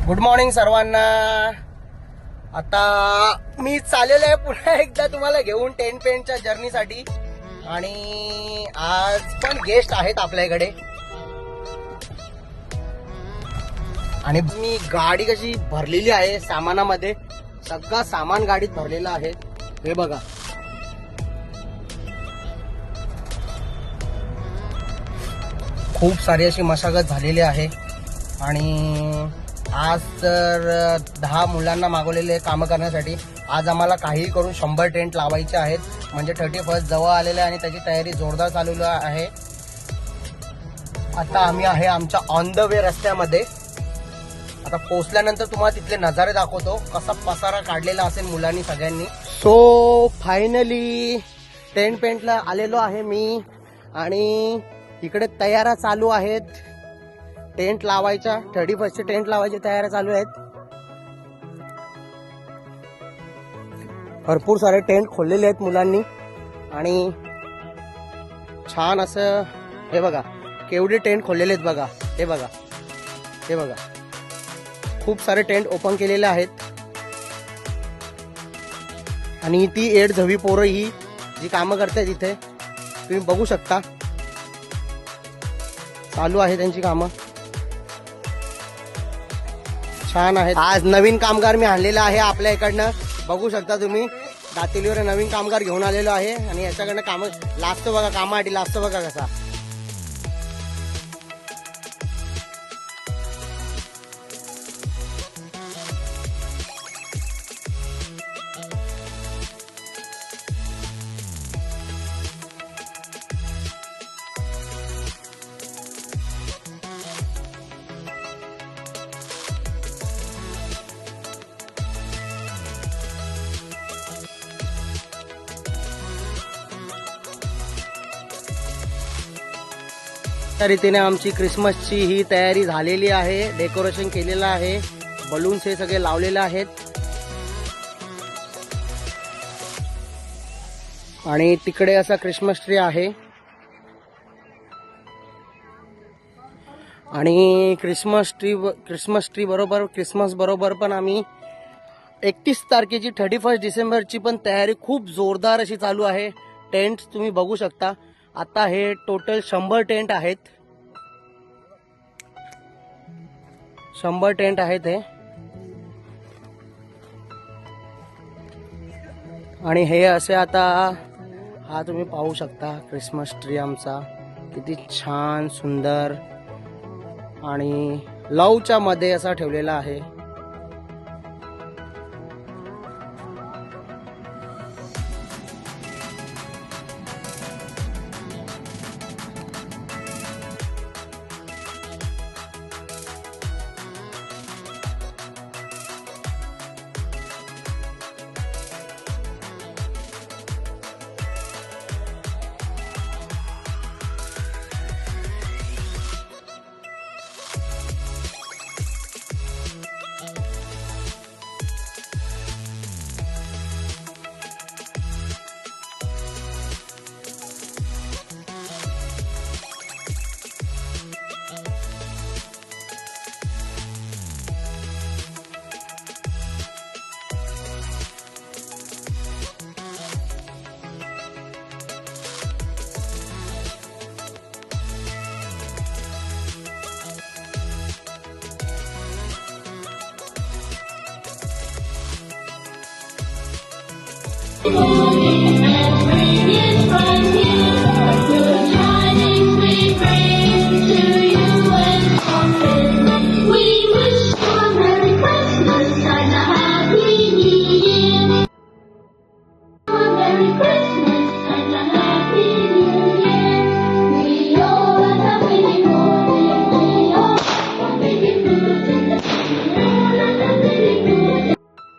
Good morning सर्वांना। आता मी चाललेलो आहे पुन्हा एकदा तुम्हाला घेऊन टेंट पेंटच्या जर्नीसाठी आणि आज पण गेस्ट आहेत आपल्याकडे आणि मी गाडी कशी भरलेली आहे सामानामध्ये, सगळं सामान गाडीत भरलेलं आहे। हे बघा, खूप सारी अशी मशागत झालेली आहे आणि आज तर 10 मुलांना मागवलेले कामं करण्यासाठी आज आम्हाला काहीही करून 100 टेंट लावायचे आहेत। म्हणजे 31 जवळ आलेले आहे आणि त्याची तयारी जोरदार चालू आहे। आता आम्ही आहे आमच्या ऑन द वे रस्त्यामध्ये। आता पोहोचल्यानंतर तुम्हाला तिथले नजारे दाखवतो, कसा पसारा काढलेला असेल मुलांनी सगळ्यांनी। सो फायनली टेंट पेंटला आलेलो आहे मी आणि इकडे तयाऱ्या चालू आहेत टेंट लावायच्या। 31चे टेंट लावायची तयाऱ्या चालू आहेत। भरपूर सारे टेंट खोललेले आहेत मुलांनी आणि छान असं हे बघा केवढे टेंट खोललेले आहेत बघा। हे बघा, हे बघा, खूप सारे टेंट ओपन केलेले आहेत आणि ती 8 झवी पोरं ही जी कामं करते तिथे तुम्ही बघू शकता, चालू आहे त्यांची कामं, छान आहेत। आज नवीन कामगार मी आणलेला आहे आपल्या इकडनं, बघू शकता तुम्ही। दातेलीवर नवीन कामगार घेऊन आलेलो आहे आणि याच्याकडनं काम लागतं बघा, कामासाठी लागतं बघा कसा। त्या रीतीने आमची क्रिसमसची ही तयारी झालेली आहे। डेकोरेशन केलेलं आहे, बलून्स हे सगळे लावलेले आहेत आणि तिकडे असा क्रिसमस ट्री आहे आणि क्रिसमस ट्री बरोबर क्रिसमस बरोबर पण आम्ही 31 तारखेची 31 डिसेंबरची पण तयारी खूप जोरदार अशी चालू आहे। टेंट तुम्ही बघू शकता, आता हे टोटल 100 टेंट आहेत, 100 टेंट आहेत हे। आणि हे असे आता हा तुम्ही पाहू शकता क्रिसमस ट्री आमचा किती छान सुंदर आणि लवच्या मध्ये असा ठेवलेला आहे। Oh